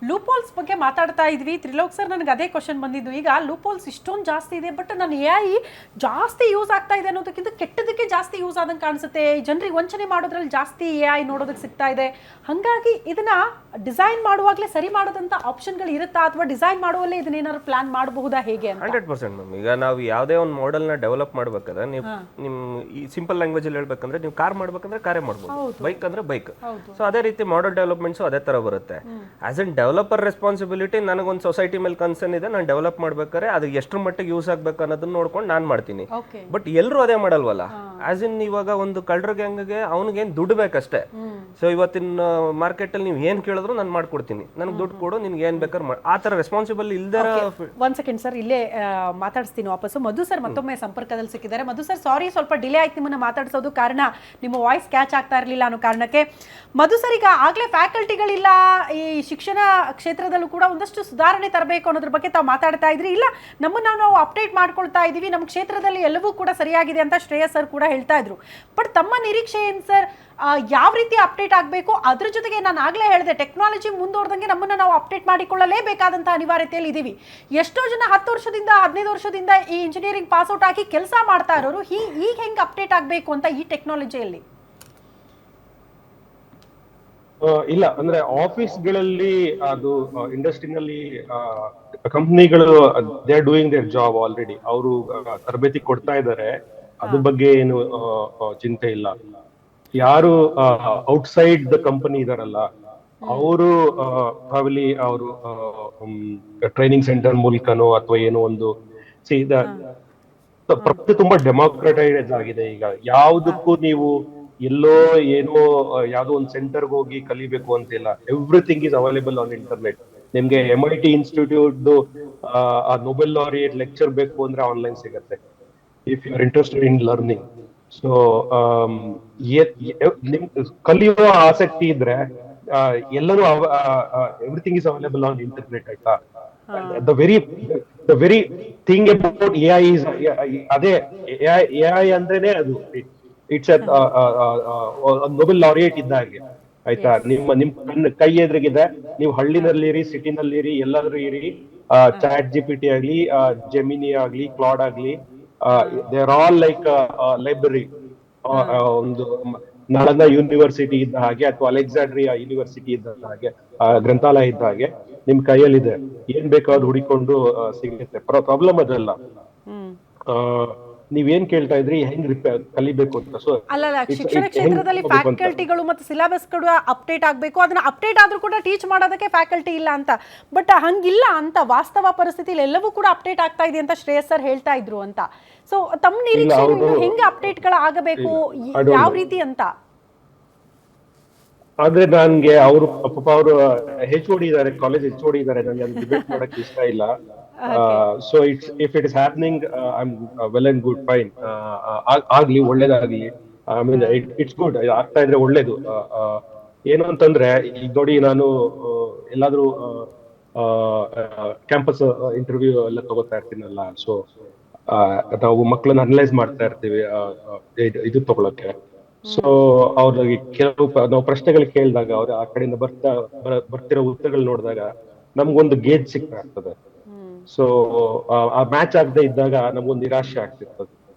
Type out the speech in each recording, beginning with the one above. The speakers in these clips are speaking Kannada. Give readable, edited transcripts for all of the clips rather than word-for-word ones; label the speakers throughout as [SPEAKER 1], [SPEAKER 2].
[SPEAKER 1] ಲೂಪೋಲ್ಸ್ ಬಗ್ಗೆ ಮಾತಾಡ್ತಾ ಇದ್ವಿ ತ್ರಿಲೋಕ್ ಸರ್. ನನಗೆ ಅದೇ ಕ್ವಶನ್ ಬಂದಿದ್ದು. ಈಗ ಲೂಪೋಲ್ಸ್ ಇಷ್ಟೊಂದು ಜಾಸ್ತಿ ಇದೆ, ಬಟ್ ನಾನು AI ಜಾಸ್ತಿ ಯೂಸ್ ಆಗ್ತಾ ಇದೆ ಅನ್ನೋದಕ್ಕಿಂತ ಕೆಟ್ಟದಕ್ಕೆ ಜಾಸ್ತಿ ಯೂಸ್ ಆದಂಗೆ ಕಾಣಿಸುತ್ತೆ. ಜನರಿಗೆ ವಂಚನೆ ಮಾಡೋದ್ರಲ್ಲಿ ಜಾಸ್ತಿ AI ನೋಡೋದಕ್ಕೆ ಸಿಗ್ತಾ ಇದೆ. ಹಾಗಾಗಿ ಇದನ್ನ ಡಿಸೈನ್ ಮಾಡುವಾಗಲೇ ಸರಿ ಮಾಡೋದಂತ ಆಪ್ಷನ್ಗಳು ಇರುತ್ತಾ, ಅಥವಾ ಡಿಸೈನ್ ಮಾಡುವಲ್ಲೇ ಇದನ್ನೇನಾದ್ರು ಪ್ಲಾನ್ ಮಾಡಬಹುದಾ, ಹೇಗೆ ಅಂತ?
[SPEAKER 2] 100% ಮ್ಯಾಮ್. ಈಗ ನಾವು ಯಾವುದೇ ಒಂದು ಮಾಡೆಲ್ನ ಡೆವಲಪ್ ಮಾಡ್ಬೇಕಾದ್ರೆ ನೀವು ನಿಮ್ಮ ಈ ಸಿಂಪಲ್ ಲ್ಯಾಂಗ್ವೇಜ್ ಅಲ್ಲಿ ಹೇಳ್ಬೇಕಂದ್ರೆ ನೀವು ಕಾರ್ ಮಾಡ್ಬೇಕಂದ್ರೆ ಕಾರೇ ಮಾಡ್ಬೋದು, ಬೈಕ್ ಅಂದ್ರೆ ಬೈಕ್. ಸೊ ಅದೇ ರೀತಿ ಮಾಡೆಲ್ ಡೆವಲಪ್ಮೆಂಟ್ಸು ಅದೇ ತರ ಬರುತ್ತೆ. ಆಸ್ ಎನ್ ಡೆವಲಪರ್ ರೆಸ್ಪಾನ್ಸಿಬಿಲಿಟಿ, ನನಗೊಂದು ಸೊಸೈಟಿ ಮೇಲೆ ಕನ್ಸರ್ನ್ ಇದೆ, ನಾನು ಡೆವಲಪ್ ಮಾಡ್ಬೇಕಾದ್ರೆ ಅದು ಎಷ್ಟರ ಮಟ್ಟಿಗೆ ಯೂಸ್ ಆಗ್ಬೇಕು ಅನ್ನೋದನ್ನ ನೋಡ್ಕೊಂಡು ನಾನು ಮಾಡ್ತೀನಿ. ಬಟ್ ಎಲ್ಲರೂ ಅದೇ ಮಾಡಲ್ವಲ್ಲ. ಆಸ್ ಇನ್ ಇವಾಗ ಒಂದು ಕಳ್ಳರ ಗ್ಯಾಂಗ್ಗೆ ಅವ್ನಿಗೇನು ದುಡ್ಡು ಬೇಕಷ್ಟೇ. ಸೊ ಇವತ್ತಿನ ಮಾರ್ಕೆಟ್ ಅಲ್ಲಿ ನೀವು ಏನ್ ಕೇಳಿದ್ರು ನಾನು ಮಾಡ್ಕೊಡ್ತೀನಿ, ನನಗೆ ದುಡ್ಡು ಕೊಡು, ನಿನ್ಗೆ ಏನ್ ಬೇಕಾದ್ರೆ ಆ ತರ ರೆಸ್ಪಾನ್ಸಿಬಲ್ ಇಲ್ದೇ.
[SPEAKER 1] ಒಂದ್ ಸೆಕೆಂಡ್ ಸರ್, ಇಲ್ಲೇ ಮಾತಾಡ್ಸ್ತೀನಿ ವಾಪಸ್ಸು. ಮಧು ಸರ್ ಮತ್ತೊಮ್ಮೆ ಸಂಪರ್ಕದಲ್ಲಿ ಸಿಕ್ಕಿದ್ದಾರೆ. ಮಧು ಸರ್, ಸಾರಿ ಸ್ವಲ್ಪ ಡಿಲೇ ಆಯ್ತು ನಿಮ್ಮನ್ನ ಮಾತಾಡ್ಸೋದು, ಕಾರಣ ನಿಮ್ಮ ವಾಯ್ಸ್ ಕ್ಯಾಚ್ ಆಗ್ತಾ ಇರಲಿಲ್ಲ ಅನ್ನೋ ಕಾರಣಕ್ಕೆ. ಮಧು ಸರ್, ಈಗ ಆಗ್ಲೇ ಫ್ಯಾಕಲ್ಟಿಗಳಿಲ್ಲ, ಈ ಶಿಕ್ಷಣ ಕ್ಷೇತ್ರದಲ್ಲೂ ಕೂಡ ಒಂದಷ್ಟು ಸುಧಾರಣೆ ತರಬೇಕು ಅನ್ನೋದ್ರ ಬಗ್ಗೆ ತಾವು ಮಾತಾಡ್ತಾ ಇದ್ರಿ. ಇಲ್ಲ, ನಮ್ಮನ್ನ ನಾವು ಅಪ್ಡೇಟ್ ಮಾಡ್ಕೊಳ್ತಾ ಇದೀವಿ, ನಮ್ಮ ಕ್ಷೇತ್ರದಲ್ಲಿ ಎಲ್ಲವೂ ಕೂಡ ಸರಿಯಾಗಿದೆ ಅಂತ ಶ್ರೇಯಸ್ ಸರ್ ಕೂಡ ಹೇಳ್ತಾ ಇದ್ರು. ಬಟ್ ತಮ್ಮ ನಿರೀಕ್ಷೆ ಏನು ಸರ್? ಯಾವ ರೀತಿ ಅಪ್ಡೇಟ್ ಆಗಬೇಕು? ಅದ್ರ ಜೊತೆಗೆ ನಾನು ಆಗಲೇ ಹೇಳಿದೆ, ಟೆಕ್ನಾಲಜಿ ಮುಂದುವರೆದಂಗೆ ನಮ್ಮನ್ನು ನಾವು ಅಪ್ಡೇಟ್ ಮಾಡಿಕೊಳ್ಳಲೇಬೇಕಾದಂಥ ಅನಿವಾರ್ಯತೆಯಲ್ಲಿ ಇದ್ದೀವಿ. ಎಷ್ಟೋ ಜನ 10 ವರ್ಷದಿಂದ 15 ವರ್ಷದಿಂದ ಈ ಇಂಜಿನಿಯರಿಂಗ್ ಪಾಸ್ಔಟ್ ಆಗಿ ಕೆಲಸ ಮಾಡ್ತಾ ಇರೋರು ಈಗ ಹೆಂಗೆ ಅಪ್ಡೇಟ್ ಆಗಬೇಕು ಅಂತ ಈ ಟೆಕ್ನಾಲಜಿಯಲ್ಲಿ?
[SPEAKER 3] ಇಲ್ಲ ಅಂದ್ರೆ ಆಫೀಸ್ಗಳಲ್ಲಿ, ಅದು ಇಂಡಸ್ಟ್ರಿನಲ್ಲಿ ಕಂಪ್ನಿಗಳು they are doing there job already. ಅವರು ತರಬೇತಿ ಕೊಡ್ತಾ ಇದ್ದಾರೆ, ಅದ್ರ ಬಗ್ಗೆ ಏನು ಚಿಂತೆ ಇಲ್ಲ. ಯಾರು ಔಟ್ಸೈಡ್ ದ ಕಂಪನಿ ಇದಾರಲ್ಲ, ಅವರು ಪ್ರಾಬಲಿ ಅವರು ಟ್ರೈನಿಂಗ್ ಸೆಂಟರ್ ಮೂಲಕನೋ ಅಥವಾ ಏನೋ ಒಂದು ಪ್ರಪಂಚ ತುಂಬಾ ಡೆಮೋಕ್ರಟೈಸ್ ಆಗಿದೆ ಈಗ. ಯಾವುದಕ್ಕೂ ನೀವು ಎಲ್ಲೋ ಏನೋ ಯಾವ್ದೋ ಒಂದು ಸೆಂಟರ್ಗೆ ಹೋಗಿ ಕಲಿಬೇಕು ಅಂತಿಲ್ಲ. Everything is available on internet. ನಿಮ್ಗೆ MIT ಇನ್ಸ್ಟಿಟ್ಯೂಟ್ ಆ ನೊಬೆಲ್ ಲಾರಿಯೇಟ್ ಲೆಕ್ಚರ್ ಬೇಕು ಅಂದ್ರೆ ಆನ್ಲೈನ್ ಸಿಗತ್ತೆ, if you are interested in learning. So ನಿಮ್ ಕಲಿಯುವ ಆಸಕ್ತಿ ಇದ್ರೆ ಎಲ್ಲರೂ everything is available on internet, ಆಯ್ತಾ? The very thing about AI is ಅದೇ AI ಅಂದ್ರೇನೆ ಅದು. ಇಟ್ಸ್ ನೊಬೆಲ್ ಲಾರಿಯೇಟ್ ಇದ್ದ ಹಾಗೆ, ಆಯ್ತಾ? ನಿಮ್ ಕೈ ಎದುರಿಗಿದೆ, ನೀವು ಹಳ್ಳಿನಲ್ಲಿರಿ, ಸಿಟಿನಲ್ಲಿರಿ, ಎಲ್ಲಾದ್ರೂ ಇರಿ. ಚಾಟ್ GPT ಆಗ್ಲಿ, ಜೆಮಿನಿ ಆಗ್ಲಿ, ಕ್ಲಾಡ್ ಆಗ್ಲಿ, they are all like library. ಒಂದು ನಳಂದ ಯೂನಿವರ್ಸಿಟಿ ಇದ್ದ ಹಾಗೆ ಅಥವಾ ಅಲೆಕ್ಸಾಂಡ್ರಿಯಾ ಯೂನಿವರ್ಸಿಟಿ ಇದ್ದ ಹಾಗೆ, ಗ್ರಂಥಾಲಯ ಇದ್ದ ಹಾಗೆ ನಿಮ್ ಕೈಯಲ್ಲಿದೆ. ಏನ್ ಬೇಕಾದ್ರೂ ಹುಡಿಕೊಂಡು ಸಿಗುತ್ತೆ. ಪ್ರಾಬ್ಲಮ್ ಅದಲ್ಲ. ನೀವೇನ್ ಕೇಳ್ತಾ ಇದ್ರಿ, ಹೆಂಗ್ ಕಲಿಬೇಕು ಅಂತ. ಸೊ
[SPEAKER 1] ಅಲ್ಲ, ಶಿಕ್ಷಣ ಕ್ಷೇತ್ರದಲ್ಲಿ ಫ್ಯಾಕಲ್ಟಿಗಳು ಮತ್ತು ಸಿಲೆಬಸ್ಗಳು ಅಪ್ಡೇಟ್ ಆಗಬೇಕು. ಅದನ್ನ ಅಪ್ಡೇಟ್ ಆದ್ರೂ ಕೂಡ ಟೀಚ್ ಮಾಡೋದಕ್ಕೆ ಫ್ಯಾಕಲ್ಟಿ ಇಲ್ಲ ಅಂತ. ಬಟ್ ಹಂಗಿಲ್ಲ ಅಂತ ವಾಸ್ತವ ಪರಿಸ್ಥಿತಿಯಲ್ಲಿ ಎಲ್ಲವೂ ಕೂಡ ಅಪ್ಡೇಟ್ ಆಗ್ತಾ ಇದೆ ಅಂತ ಶ್ರೇಯಸ್ ಸರ್ ಹೇಳ್ತಾ ಇದ್ರು ಅಂತ. ಸೊ ತಮ್ಮ ನಿರೀಕ್ಷೆ ಹೆಂಗೆ ಅಪ್ಡೇಟ್ಗಳು ಆಗಬೇಕು, ಯಾವ ರೀತಿ ಅಂತ?
[SPEAKER 3] ಆದ್ರೆ ನನ್ಗೆ ಅವರು ಪಾಪ ಅವರು HOD ಇದಾರೆ, ಕಾಲೇಜ್ HOD ಇದಾರೆ, ನನಗೆ ಅದು ಡಿಬೇಟ್ ಮಾಡಕ್ ಇಷ್ಟ ಇಲ್ಲ. So if it is happening, I am well and good, fine. ಆಗ್ಲಿ, ಒಳ್ಳೇದಾಗ್ಲಿ. ಐ ಮೀನ್ ಇಟ್ಸ್ ಗುಡ್, ಆಗ್ತಾ ಇದ್ರೆ ಒಳ್ಳೇದು. ಏನು ಅಂತಂದ್ರೆ, ಈಗ ನೋಡಿ, ನಾನು ಎಲ್ಲಾದ್ರೂ ಕ್ಯಾಂಪಸ್ ಇಂಟರ್ವ್ಯೂ ಎಲ್ಲ ತಗೋತಾ ಇರ್ತೀನಲ್ಲ. ಸೊ ನಾವು ಮಕ್ಕಳನ್ನ ಅನಲೈಸ್ ಮಾಡ್ತಾ ಇರ್ತೀವಿ ಇದು ತಗೊಳಕ್ಕೆ. ಸೊ ಅವ್ರಿಗೆ ಕೆಲವು ನಾವು ಪ್ರಶ್ನೆಗಳು ಕೇಳಿದಾಗ, ಅವ್ರು ಆ ಕಡೆಯಿಂದ ಬರ್ತಿರೋ ಉತ್ತರಗಳು ನೋಡಿದಾಗ ನಮ್ಗೊಂದು ಗೇಜ್ ಸಿಗ್ತಾ ಇರ್ತದೆ. ಸೊ ಆ ಮ್ಯಾಚ್ ಆಗದೆ ಇದ್ದಾಗ ನಮ್ಗೊಂದು ನಿರಾಶೆ ಆಗ್ತಿರ್ತದೆ.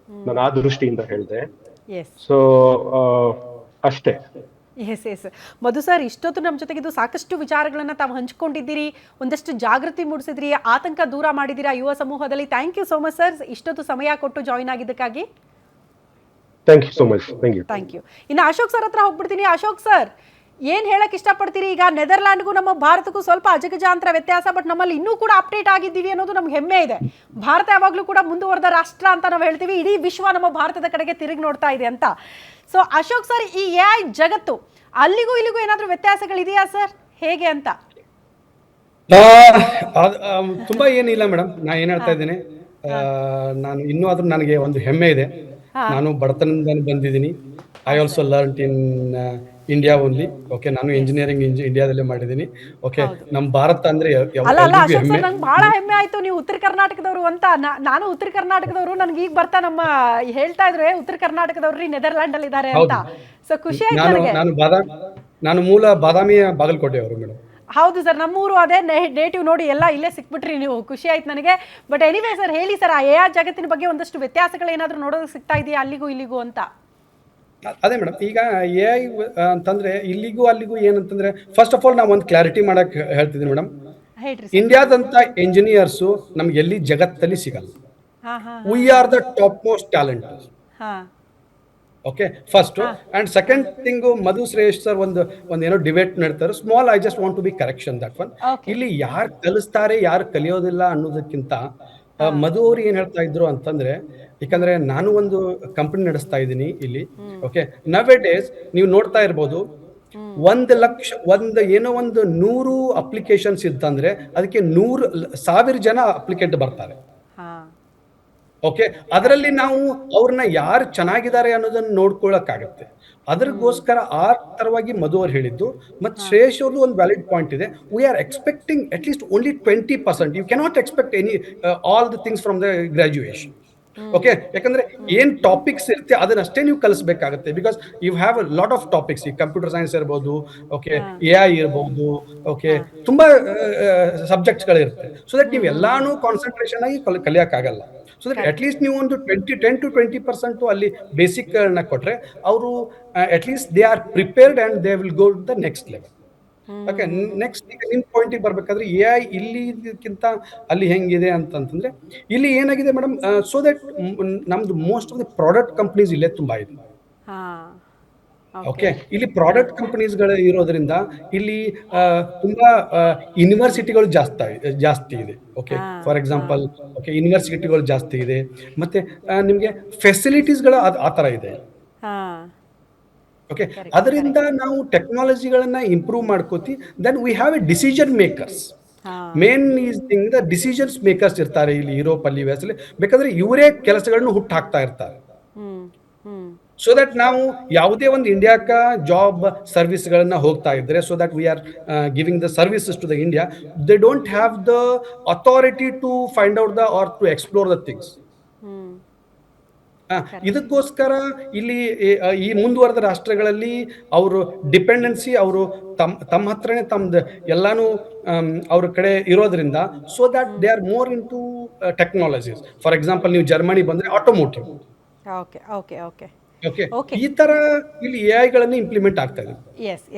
[SPEAKER 3] ನಾನು ಆ ದೃಷ್ಟಿಯಿಂದ ಹೇಳಿದೆ. ಸೊ ಅಷ್ಟೇ.
[SPEAKER 1] ಎಸ್ ಮಧು ಸರ್, ಇಷ್ಟೊತ್ತು ನಮ್ಮ ಜೊತೆಗಿದ್ದು ಸಾಕಷ್ಟು ವಿಚಾರಗಳನ್ನ ತಾವು ಹಂಚ್ಕೊಂಡಿದ್ದೀರಿ, ಒಂದಷ್ಟು ಜಾಗೃತಿ ಮೂಡಿಸಿದ್ರಿ, ಆತಂಕ ದೂರ ಮಾಡಿದ್ದೀರಾ ಯುವ ಸಮೂಹದಲ್ಲಿ. Thank you so much sir, ಇಷ್ಟೊತ್ತು ಸಮಯ ಕೊಟ್ಟು ಜಾಯಿನ್ ಆಗಿದ್ದಕ್ಕಾಗಿ.
[SPEAKER 3] Thank you so much. Thank you.
[SPEAKER 1] ಇನ್ನು ಅಶೋಕ್ ಸರ್ ಹತ್ರ ಹೋಗ್ಬಿಡ್ತೀನಿ. ಅಶೋಕ್ ಸರ್, ಏನ್ ಹೇಳಕ್ ಇಷ್ಟಪಡ್ತೀರಿ? ಈಗ ನೆದರ್ಲ್ಯಾಂಡ್ಗೂ ನಮ್ಮ ಭಾರತಕ್ಕೂ ಸ್ವಲ್ಪ ಅಜಗಜಾಂತರ ವ್ಯತ್ಯಾಸ, ಬಟ್ ನಮ್ಮಲ್ಲಿ ಇನ್ನೂ ಕೂಡ ಅಪ್ಡೇಟ್ ಆಗಿದ್ದೀವಿ ಅನ್ನೋದು ನಮ್ಗೆ ಹೆಮ್ಮೆ ಇದೆ. ಭಾರತ ಯಾವಾಗ್ಲೂ ಕೂಡ ಮುಂದುವರೆದ ರಾಷ್ಟ್ರ ಅಂತ ನಾವು ಹೇಳ್ತೀವಿ. ಇಡೀ ವಿಶ್ವ ನಮ್ಮ ಭಾರತದ ಕಡೆಗೆ ತಿರುಗಿ ನೋಡ್ತಾ ಇದೆ ಅಂತ. ಸೊ ಅಶೋಕ್ ಸರ್, ಈ AI ಜಗತ್ತು ಅಲ್ಲಿಗೂ ಇಲ್ಲಿಗೂ ಏನಾದ್ರೂ ವ್ಯತ್ಯಾಸಗಳಿದೆಯಾ ಸರ್, ಹೇಗೆ ಅಂತ?
[SPEAKER 4] ತುಂಬಾ ಏನಿಲ್ಲ ಮೇಡಮ್. ನಾ ಏನ್ ಹೇಳ್ತಾ ಇದ್ದೀನಿ, ನಾನು ಇನ್ನೂ ಆದ್ರೂ ನನಗೆ ಒಂದು ಹೆಮ್ಮೆ ಇದೆ. ನಾನು ಬಡತನದಿಂದ ಬಂದಿದ್ದೀನಿ. I also learn in India only. Okay, ನಾನು ಇಂಜಿನಿಯರಿಂಗ್ ಇಂಡಿಯಾದಲ್ಲೇ ಮಾಡಿದ್ದೀನಿ. ಓಕೆ, ನಮ್ಮ ಭಾರತ ಅಂದ್ರೆ
[SPEAKER 1] ನಂಗೆ ಬಹಳ ಹೆಮ್ಮೆ ಆಯ್ತು ನೀವು ಉತ್ತರ ಕರ್ನಾಟಕದವರು ಅಂತ. ನಾನು ಉತ್ತರ ಕರ್ನಾಟಕದವರು, ನನ್ಗೆ ಈಗ ಬರ್ತಾ ನಮ್ಮ ಹೇಳ್ತಾ ಇದ್ರೆ ಉತ್ತರ ಕರ್ನಾಟಕದವ್ರಿ ನೆದರ್ಲ್ಯಾಂಡ್ ಅಲ್ಲಿ ಇದ್ದಾರೆ ಅಂತ. ಸೊ ಖುಷಿ ಆಯ್ತು ನನಗೆ.
[SPEAKER 4] ನಾನು ಮೂಲ ಬಾದಾಮಿ ಬಾಗಲಕೋಟೆ ಅವರು ಮೇಡಮ್.
[SPEAKER 1] ಹೌದು ಸರ್, ನಮ್ಮೂರು ಅದೇ ನೇಟಿವ್ ನೋಡಿ ಎಲ್ಲ ಇಲ್ಲೇ ಸಿಕ್ಬಿಟ್ರಿ ನೀವು, ಖುಷಿ ಆಯ್ತು ನನಗೆ. ಬಟ್ ಎನಿವೇ ಸರ್, ಹೇಳಿ ಸರ್, ಆ AI ಜಗತ್ತಿನ ಬಗ್ಗೆ ಒಂದಷ್ಟು ವ್ಯತ್ಯಾಸಗಳೇನಾದ್ರೂ ನೋಡೋದಕ್ಕೆ ಸಿಗ್ತಾ ಇದೆಯಾ ಅಲ್ಲಿಗೂ ಇಲ್ಲಿಗೂ ಅಂತ?
[SPEAKER 4] ಅದೇ ಮೇಡಮ್, ಈಗ AI ಅಂತಂದ್ರೆ ಇಲ್ಲಿಗೂ ಅಲ್ಲಿಗೂ ಏನಂತಂದ್ರೆ, ಫಸ್ಟ್ ಆಫ್ ಆಲ್ ನಾವು ಒಂದು ಕ್ಲಾರಿಟಿ ಮಾಡಕ್ ಹೇಳ್ತಿದ್ದೀನಿ ಮೇಡಮ್.
[SPEAKER 1] ಹೇಳ್ರಿ
[SPEAKER 4] ಇಂಡಿಯಾದಂತ ಇಂಜಿನಿಯರ್ಸು ನಮ್ಗೆ ಎಲ್ಲಿ ಜಗತ್ತಲ್ಲಿ ಸಿಗಲ್ಲ.
[SPEAKER 1] ಹಾ ಹಾ
[SPEAKER 4] we are the top most talent.
[SPEAKER 1] ಹಾ
[SPEAKER 4] okay, first and second thing, Madhu Shreshtha sir ಏನೋ ಡಿಬೇಟ್ ನಡ್ತಾರೆ. Small, I just want to be correction that one. ಇಲ್ಲಿ ಯಾರು ಕಲಿಸ್ತಾರೆ ಯಾರು ಕಲಿಯೋದಿಲ್ಲ ಅನ್ನೋದಕ್ಕಿಂತ ಮಧು ಅವ್ರು ಏನ್ ಹೇಳ್ತಾ ಇದ್ರು ಅಂತಂದ್ರೆ, ಯಾಕಂದ್ರೆ ನಾನು ಒಂದು ಕಂಪನಿ ನಡೆಸ್ತಾ ಇದ್ದೀನಿ ಇಲ್ಲಿ. ಓಕೆ, ನವ್ ಎ ಡೇಸ್ ನೀವು ನೋಡ್ತಾ ಇರ್ಬೋದು, 100 ಅಪ್ಲಿಕೇಶನ್ಸ್ ಇತ್ತಂದ್ರೆ ಅದಕ್ಕೆ 100,000 ಜನ ಅಪ್ಲಿಕೆಂಟ್ ಬರ್ತಾರೆ.
[SPEAKER 1] ಹಾ
[SPEAKER 4] ಓಕೆ, ಅದರಲ್ಲಿ ನಾವು ಅವ್ರನ್ನ ಯಾರು ಚೆನ್ನಾಗಿದ್ದಾರೆ ಅನ್ನೋದನ್ನ ನೋಡ್ಕೊಳ್ಳೋಕ್ಕಾಗತ್ತೆ. ಅದ್ರಗೋಸ್ಕರ ಆ ತರವಾಗಿ ಮಧು ಅವ್ರು ಹೇಳಿದ್ದು. ಮತ್ತು ಶ್ರೇಯಸ್ ಅವ್ರದ್ದು ಒಂದು ವ್ಯಾಲಿಡ್ ಪಾಯಿಂಟ್ ಇದೆ. We are expecting at least only 20%. You cannot expect any all the things from the graduation. Okay, ಯಾಕಂದ್ರೆ ಏನ್ ಟಾಪಿಕ್ಸ್ ಇರುತ್ತೆ ಅದನ್ನಷ್ಟೇ ನೀವು ಕಲಿಸ್ಬೇಕಾಗತ್ತೆ. Because you have a lot of topics. ಈ ಕಂಪ್ಯೂಟರ್ ಸೈನ್ಸ್ ಇರ್ಬೋದು, ಓಕೆ, AI ಇರ್ಬೋದು, ಓಕೆ, ತುಂಬಾ ಸಬ್ಜೆಕ್ಟ್ಸ್ಗಳಿರುತ್ತೆ. ಸೊ ದಟ್ ನೀವು ಎಲ್ಲಾನು ಕಾನ್ಸಂಟ್ರೇಷನ್ ಆಗಿ ಕಲಿಯಕ್ಕಾಗಲ್ಲ. ಸೊ ದಟ್ ಅಟ್ ಲೀಸ್ಟ್ ನೀವು ಒಂದು 10 to 20% ಅಲ್ಲಿ ಬೇಸಿಕ್ ಕೊಟ್ರೆ ಅವರು at least they are prepared and they will go to the next level. Okay, next ಈಗ ನಿಮ್ ಪಾಯಿಂಟಿಗೆ ಬರ್ಬೇಕಾದ್ರೆ AI ಇಲ್ಲಿಗಿಂತ ಅಲ್ಲಿ ಹೆಂಗಿದೆ ಅಂತಂದ್ರೆ, ಇಲ್ಲಿ ಏನಾಗಿದೆ ಮೇಡಮ್, ಸೊ ದಟ್ ನಮ್ದು most of the product companies ಇಲ್ಲೇ ತುಂಬಾ ಇದೆ.
[SPEAKER 1] ಹಾ
[SPEAKER 4] ಓಕೆ, ಇಲ್ಲಿ ಪ್ರಾಡಕ್ಟ್ ಕಂಪನೀಸ್ಗಳು ಇರೋದ್ರಿಂದ ಇಲ್ಲಿ ತುಂಬಾ ಯೂನಿವರ್ಸಿಟಿಗಳು ಜಾಸ್ತಿ ಇದೆ. ಓಕೆ, ಫಾರ್ ಎಕ್ಸಾಂಪಲ್, ಓಕೆ, ಯೂನಿವರ್ಸಿಟಿಗಳು ಜಾಸ್ತಿ ಇದೆ. ಮತ್ತೆ ನಿಮಗೆ ಫೆಸಿಲಿಟೀಸ್ಗಳು ಆ ಥರ ಇದೆ.
[SPEAKER 1] ಹಾ
[SPEAKER 4] ಓಕೆ, ಅದರಿಂದ ನಾವು ಟೆಕ್ನಾಲಜಿಗಳನ್ನ ಇಂಪ್ರೂವ್ ಮಾಡ್ಕೋತಿ. Then we have a decision makers. Main is thing the decisions makers ಇರ್ತಾರೆ ಇಲ್ಲಿ ಯುರೋಪ್ ಅಲ್ಲಿ, US ಅಲ್ಲಿ. ಬೇಕಾದ್ರೆ ಇವರೇ ಕೆಲಸಗಳನ್ನು ಹುಟ್ಟು ಹಾಕ್ತಾ ಇರ್ತಾರೆ. ಸೊ ದಟ್ ನಾವು ಯಾವುದೇ ಒಂದು ಇಂಡಿಯಾಕ ಜಾಬ್ ಸರ್ವಿಸ್ಗಳನ್ನ ಹೋಗ್ತಾ ಇದ್ರೆ, so that we are giving the services to the India, they don't have the authority to find out the or to explore the things. ಇದಕ್ಕೋಸ್ಕರ ಇಲ್ಲಿ ಈ ಮುಂದುವರೆದ ರಾಷ್ಟ್ರಗಳಲ್ಲಿ ಅವರು ಡಿಪೆಂಡೆನ್ಸಿ ಅವರು ತಮ್ಮ ಹತ್ರನೇ ತಮ್ದು ಎಲ್ಲಾನು ಅವ್ರ ಕಡೆ ಇರೋದ್ರಿಂದ, so that they are more into technologies. For example, ನೀವು ಜರ್ಮನಿ ಬಂದ್ರೆ automotive.
[SPEAKER 1] Okay okay okay
[SPEAKER 4] okay, ಈ ತರ ಇಲ್ಲಿ AI ಇಂಪ್ಲಿಮೆಂಟ್ ಆಗ್ತಾ ಇದೆ.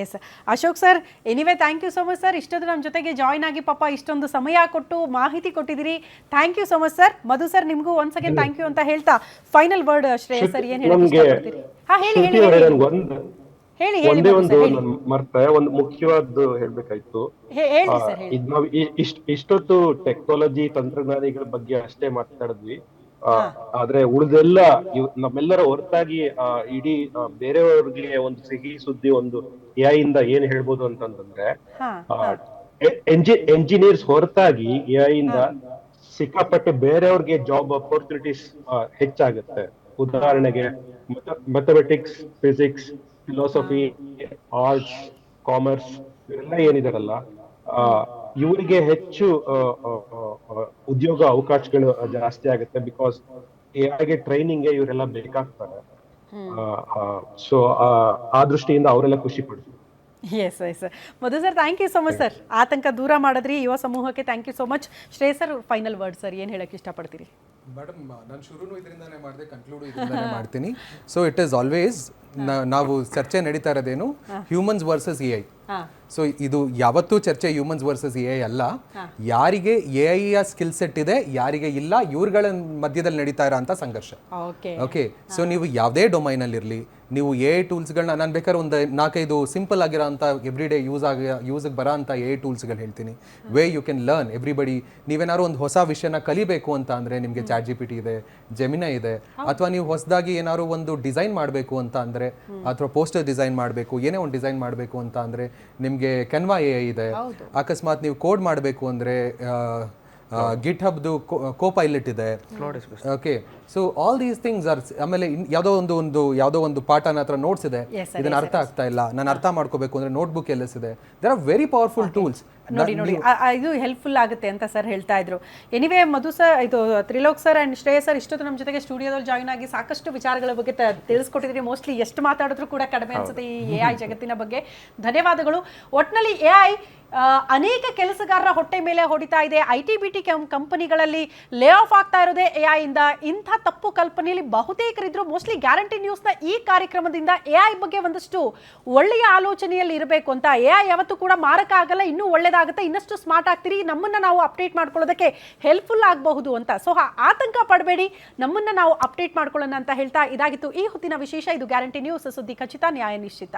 [SPEAKER 1] Yes Ashok sir, anyway thank you so much sir. ಇಷ್ಟೊಂದು ನಮ್ಮ ಜೊತೆಗೆ ಜಾಯ್ನ್ ಆಗಿ ಪಾಪ ಇಷ್ಟೊಂದು ಸಮಯ ಕೊಟ್ಟು ಮಾಹಿತಿ ಕೊಟ್ಟಿದ್ದೀರಿ. Thank you so much sir. Madhu sir, ನಿಮಗೂ ಒಂದ್ಸ್ ಅಗೇನ್ ಥ್ಯಾಂಕ್ ಯು ಅಂತ ಹೇಳ್ತಾ, ಫೈನಲ್ ವರ್ಡ್ ಶ್ರೇಯಸ್ ಸರ್ ಏನ್ ಹೇಳಿ? ಹಾ ಹೇಳಿ
[SPEAKER 3] ಒಂದೇ ಒಂದು ಮರ್ತೆ ಒಂದು ಮುಖ್ಯವಾದ್ದು ಹೇಳ್ಬೇಕಾಯ್ತು.
[SPEAKER 1] ಹೇಳಿ ಸರ್.
[SPEAKER 3] ನಾವು ಇಷ್ಟೊತ್ತು ಟೆಕ್ನಾಲಜಿ ತಂತ್ರಜ್ಞಾನಿಗಳ ಬಗ್ಗೆ ಅಷ್ಟೇ ಮಾತಾಡಿದ್ವಿ. ಆದ್ರೆ ಉಳಿದೆಲ್ಲ ನಮ್ಮೆಲ್ಲರ ಹೊರತಾಗಿ ಇಡೀ ಬೇರೆಯವ್ರಿಗೆ ಒಂದು ಸಿಹಿ ಸುದ್ದಿ, ಒಂದು AI ಇಂದ ಏನ್ ಹೇಳ್ಬೋದು ಅಂತಂದ್ರೆ, ಎಂಜಿನಿಯರ್ಸ್ ಹೊರತಾಗಿ AI ಇಂದ ಸಿಕ್ಕಾಪಟ್ಟೆ ಬೇರೆಯವ್ರಿಗೆ ಜಾಬ್ ಅಪರ್ಚುನಿಟೀಸ್ ಹೆಚ್ಚಾಗುತ್ತೆ. ಉದಾಹರಣೆಗೆ mathematics, physics, philosophy, arts, commerce ಇವೆಲ್ಲ ಏನಿದಾರಲ್ಲ, ಇವರಿಗೆ ಹೆಚ್ಚು ಉದ್ಯೋಗ ಅವಕಾಶಗಳು ಜಾಸ್ತಿ ಆಗುತ್ತೆ. ಬಿಕಾಸ್ AI ಟ್ರೈನಿಂಗ್ ಇವರೆಲ್ಲ ಬೇಕಾಗ್ತಾರೆ. ಸೊ ಆ ದೃಷ್ಟಿಯಿಂದ ಅವರೆಲ್ಲ ಖುಷಿ ಪಡ್ತಾರೆ.
[SPEAKER 1] Yes Madhu sir, thank you so much sir. ಆತಂಕ ದೂರ ಮಾಡಿದ್ರಿ ಯುವ ಸಮೂಹಕ್ಕೆ. Thank you so much. Shreyas sir, final word sir, ಏನು ಹೇಳಕ್ಕೆ ಇಷ್ಟಪಡ್ತೀರಿ?
[SPEAKER 5] ಮೇಡಮ್, ನಾನು ಶುರುನು ಇದರಿಂದಾನೇ ಮಾಡಿದೆ, ಕನ್ಕ್ಲೂಡು ಇದರಿಂದಾನೇ ಮಾಡ್ತೀನಿ. ಸೊ ಇಟ್ ಈಸ್ ಆಲ್ವೇಸ್, ನಾವು ಚರ್ಚೆ ನಡೀತಾ ಇರೋದೇನು, ಹ್ಯೂಮನ್ಸ್ ವರ್ಸಸ್ AI. ಸೊ ಇದು ಯಾವತ್ತೂ ಚರ್ಚೆ ಹ್ಯೂಮನ್ಸ್ ವರ್ಸಸ್ AI ಅಲ್ಲ. ಯಾರಿಗೆ AI ಸ್ಕಿಲ್ ಸೆಟ್ ಇದೆ, ಯಾರಿಗೆ ಇಲ್ಲ, ಇವ್ರುಗಳ ಮಧ್ಯದಲ್ಲಿ ನಡೀತಾ ಇರೋ ಅಂತ ಸಂಘರ್ಷ. ಓಕೆ, ಸೊ ನೀವು ಯಾವುದೇ ಡೊಮೈನಲ್ಲಿ ಇರಲಿ, ನೀವು AI ಟೂಲ್ಸ್ಗಳನ್ನ, ನಾನು ಬೇಕಾದ್ರೆ ಒಂದು 4-5 ಸಿಂಪಲ್ ಆಗಿರೋ ಅಂತ ಎವ್ರಿಡೇ ಯೂಸ್ಗೆ ಬರೋ ಅಂತ AI ಟೂಲ್ಸ್ಗಳು ಹೇಳ್ತೀನಿ. Way you can learn everybody. ನೀವೇನಾದ್ರು ಒಂದು ಹೊಸ ವಿಷಯನ ಕಲಿಬೇಕು ಅಂತ ಅಂದರೆ ನಿಮಗೆ ChatGPT ಇದೆ, ಜೆಮಿನೈ ಇದೆ. ಅಥವಾ ನೀವು ಹೊಸದಾಗಿ ಏನಾದ್ರು ಒಂದು ಡಿಸೈನ್ ಮಾಡಬೇಕು ಅಂತ ಅಂದರೆ, ಅಥವಾ ಪೋಸ್ಟರ್ ಡಿಸೈನ್ ಮಾಡಬೇಕು, ಏನೇ ಒಂದು ಡಿಸೈನ್ ಮಾಡಬೇಕು ಅಂತ ಅಂದರೆ ನಿಮಗೆ ಕೆನ್ವಾ AI ಇದೆ. ಅಕಸ್ಮಾತ್ ನೀವು ಕೋಡ್ ಮಾಡಬೇಕು ಅಂದರೆ ಗಿಟ್ಹಬ್ದು ಕೋಪೈಲಟ್ ಇದೆ. Okay, so all these things are. ಆಮೇಲೆ ಯಾವುದೋ ಒಂದು ಪಾಠ ನನ್ನ ಹತ್ರ ನೋಟ್ಸ್ ಇದೆ, ಇದನ್ನ ಅರ್ಥ ಆಗ್ತಾ ಇಲ್ಲ, ನಾನು ಅರ್ಥ ಮಾಡ್ಕೋಬೇಕು ಅಂದರೆ ನೋಟ್ಬುಕ್ LS ಇದೆ. There are very powerful tools.
[SPEAKER 1] ನೋಡಿ ಇದು ಹೆಲ್ಪ್ಫುಲ್ ಆಗುತ್ತೆ ಅಂತ ಸರ್ ಹೇಳ್ತಾ ಇದ್ರು. ಎನಿವೇ ಮಧು ಸರ್, ಇದು Trilok sir and Shreyas sir ಇಷ್ಟೊತ್ತು ನಮ್ಮ ಜೊತೆಗೆ ಸ್ಟುಡಿಯೋದಲ್ಲಿ ಜಾಯ್ನ್ ಆಗಿ ಸಾಕಷ್ಟು ವಿಚಾರಗಳ ಬಗ್ಗೆ ತಿಳಿಸ್ಕೊಟ್ಟಿದ್ರಿ. ಮೋಸ್ಟ್ಲಿ ಎಷ್ಟು ಮಾತಾಡಿದ್ರು ಕೂಡ ಕಡಿಮೆ ಅನ್ಸುತ್ತೆ ಈ AI ಜಗತ್ತಿನ ಬಗ್ಗೆ. ಧನ್ಯವಾದಗಳು. ಒಟ್ಟಿನಲ್ಲಿ AI ಅನೇಕ ಕೆಲಸಗಾರರ ಹೊಟ್ಟೆ ಮೇಲೆ ಹೊಡಿತಾ ಇದೆ. IT-BT ಕಂಪನಿಗಳಲ್ಲಿ ಲೇ ಆಫ್ ಆಗ್ತಾ ಇರೋದೇ AI ಇಂದ. ಇಂಥ ತಪ್ಪು ಕಲ್ಪನೆಯಲ್ಲಿ ಬಹುತೇಕರಿದ್ರು. ಮೋಸ್ಟ್ಲಿ ಗ್ಯಾರಂಟಿ ನ್ಯೂಸ್ನ ಈ ಕಾರ್ಯಕ್ರಮದಿಂದ AI ಬಗ್ಗೆ ಒಂದಷ್ಟು ಒಳ್ಳೆಯ ಆಲೋಚನೆಯಲ್ಲಿ ಇರಬೇಕು ಅಂತ. AI ಯಾವತ್ತೂ ಕೂಡ ಮಾರಕ ಆಗಲ್ಲ, ಇನ್ನೂ ಒಳ್ಳೇದಾಗುತ್ತೆ, ಇನ್ನಷ್ಟು ಸ್ಮಾರ್ಟ್ ಆಗ್ತೀರಿ, ನಮ್ಮನ್ನ ನಾವು ಅಪ್ಡೇಟ್ ಮಾಡ್ಕೊಳ್ಳೋದಕ್ಕೆ ಹೆಲ್ಪ್ಫುಲ್ ಆಗಬಹುದು ಅಂತ. ಸೊ ಆತಂಕ ಪಡಬೇಡಿ, ನಮ್ಮನ್ನ ನಾವು ಅಪ್ಡೇಟ್ ಮಾಡ್ಕೊಳ್ಳೋಣ ಅಂತ ಹೇಳ್ತಾ ಇದಾಗಿತ್ತು ಈ ಹೊತ್ತಿನ ವಿಶೇಷ. ಇದು ಗ್ಯಾರಂಟಿ ನ್ಯೂಸ್, ಸುದ್ದಿ ಖಚಿತ, ನ್ಯಾಯ ನಿಶ್ಚಿತ.